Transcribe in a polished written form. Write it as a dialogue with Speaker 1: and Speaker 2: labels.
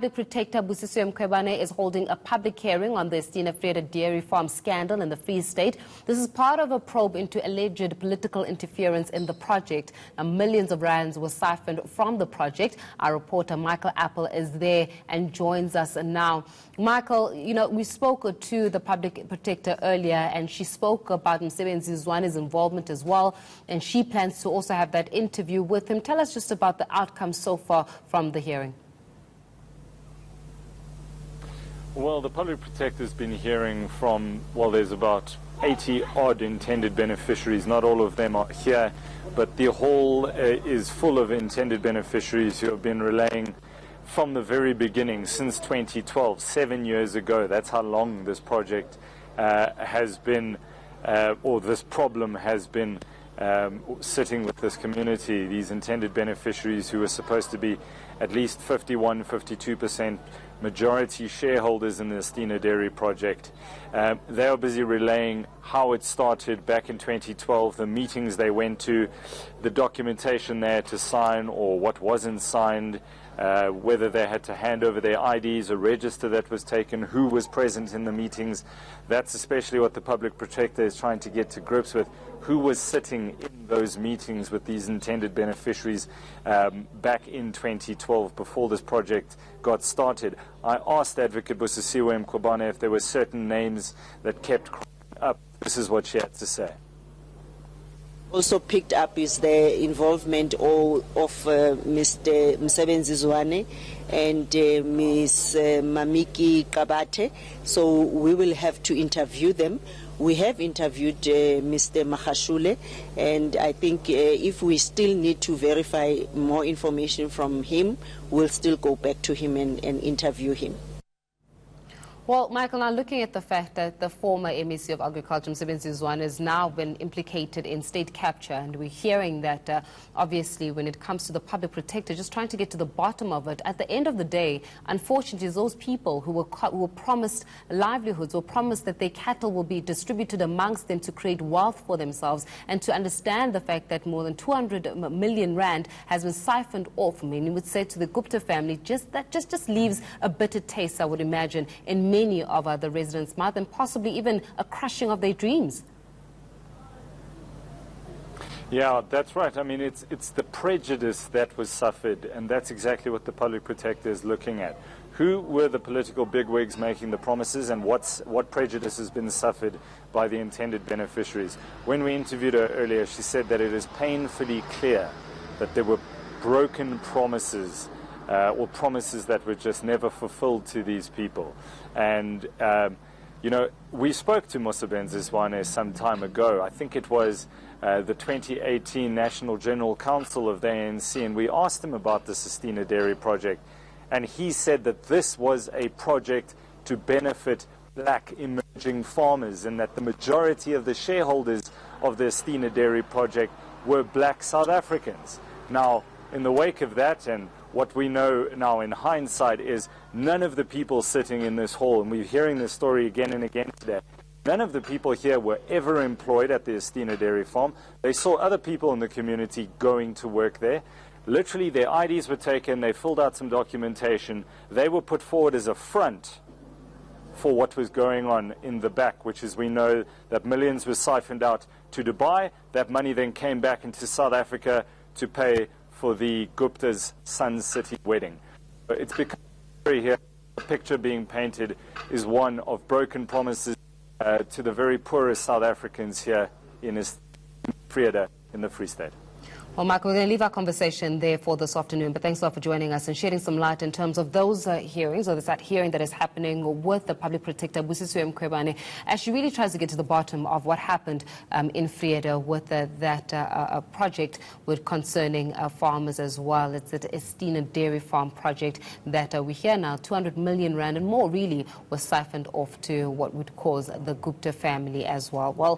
Speaker 1: The Protector Busisiwe Mkhwebane is holding a public hearing on the Estina Vrede Dairy Farm scandal in the Free State. This is part of a probe into alleged political interference in the project. Now, millions of rands were siphoned from the project. Our reporter Michael Appel is there and joins us now. Michael, we spoke to the public protector earlier, and she spoke about Mkhwebane's involvement as well, and she plans to also have that interview with him. Tell us just about the outcome so far from the hearing.
Speaker 2: Well, the public protector has been hearing from, there's about 80 odd intended beneficiaries. Not all of them are here, but the hall is full of intended beneficiaries who have been relaying from the very beginning, since 2012, 7 years ago. That's how long this project has been, or this problem has been sitting with this community. These intended beneficiaries who are supposed to be at least 51, 52% majority shareholders in the Estina Dairy project. They are busy relaying how it started back in 2012, the meetings they went to, the documentation they had to sign or what wasn't signed, whether they had to hand over their IDs, a register that was taken, who was present in the meetings. That's especially what the public protector is trying to get to grips with. Who was sitting in those meetings with these intended beneficiaries back in 2012 before this project got started. I asked Advocate Busisiwe Mkhwebane if there were certain names that kept cropping up. This is what she had to say.
Speaker 3: Also picked up is the involvement of Mr. Mkhwebane and Ms. Mamiki Kabate. So we will have to interview them. We have interviewed Mr. Mahashule, and I think if we still need to verify more information from him, we'll still go back to him and interview him.
Speaker 1: Well, Michael, now looking at the fact that the former MEC of Agriculture, Mkhwebane, has now been implicated in state capture, and we're hearing that obviously when it comes to the public protector, just trying to get to the bottom of it. At the end of the day, unfortunately, those people who were promised livelihoods or promised that their cattle will be distributed amongst them to create wealth for themselves, and to understand the fact that more than 200 million rand has been siphoned off, many would say, to the Gupta family, just leaves a bitter taste, I would imagine, in many of the residents' mouth, and possibly even a crushing of their dreams.
Speaker 2: Yeah, that's right. I mean, it's the prejudice that was suffered, and that's exactly what the public protector is looking at. Who were the political bigwigs making the promises, and what prejudice has been suffered by the intended beneficiaries? When we interviewed her earlier, she said that it is painfully clear that there were broken promises, or promises that were just never fulfilled to these people. And, we spoke to Mkhwebane some time ago. I think it was the 2018 National General Council of the ANC, and we asked him about the Estina Dairy project. And he said that this was a project to benefit black emerging farmers, and that the majority of the shareholders of the Estina Dairy project were black South Africans. Now, in the wake of that, and what we know now in hindsight, is none of the people sitting in this hall, and we're hearing this story again and again today, none of the people here were ever employed at the Estina Dairy Farm. They saw other people in the community going to work there. Literally, their IDs were taken, they filled out some documentation, they were put forward as a front for what was going on in the back, which is, we know that millions were siphoned out to Dubai. That money then came back into South Africa to pay for the Gupta's Sun City wedding. It's become very here. The picture being painted is one of broken promises to the very poorest South Africans here in Vrede in the Free State.
Speaker 1: Well, Michael, we're going to leave our conversation there for this afternoon, but thanks a lot for joining us and shedding some light in terms of those hearings, or that hearing that is happening with the public protector, Busisiwe Mkhwebane, as she really tries to get to the bottom of what happened in Vrede with that project concerning farmers as well. It's the Estina Dairy Farm project that we hear now, 200 million rand and more really was siphoned off to what would cause the Gupta family as well. Well,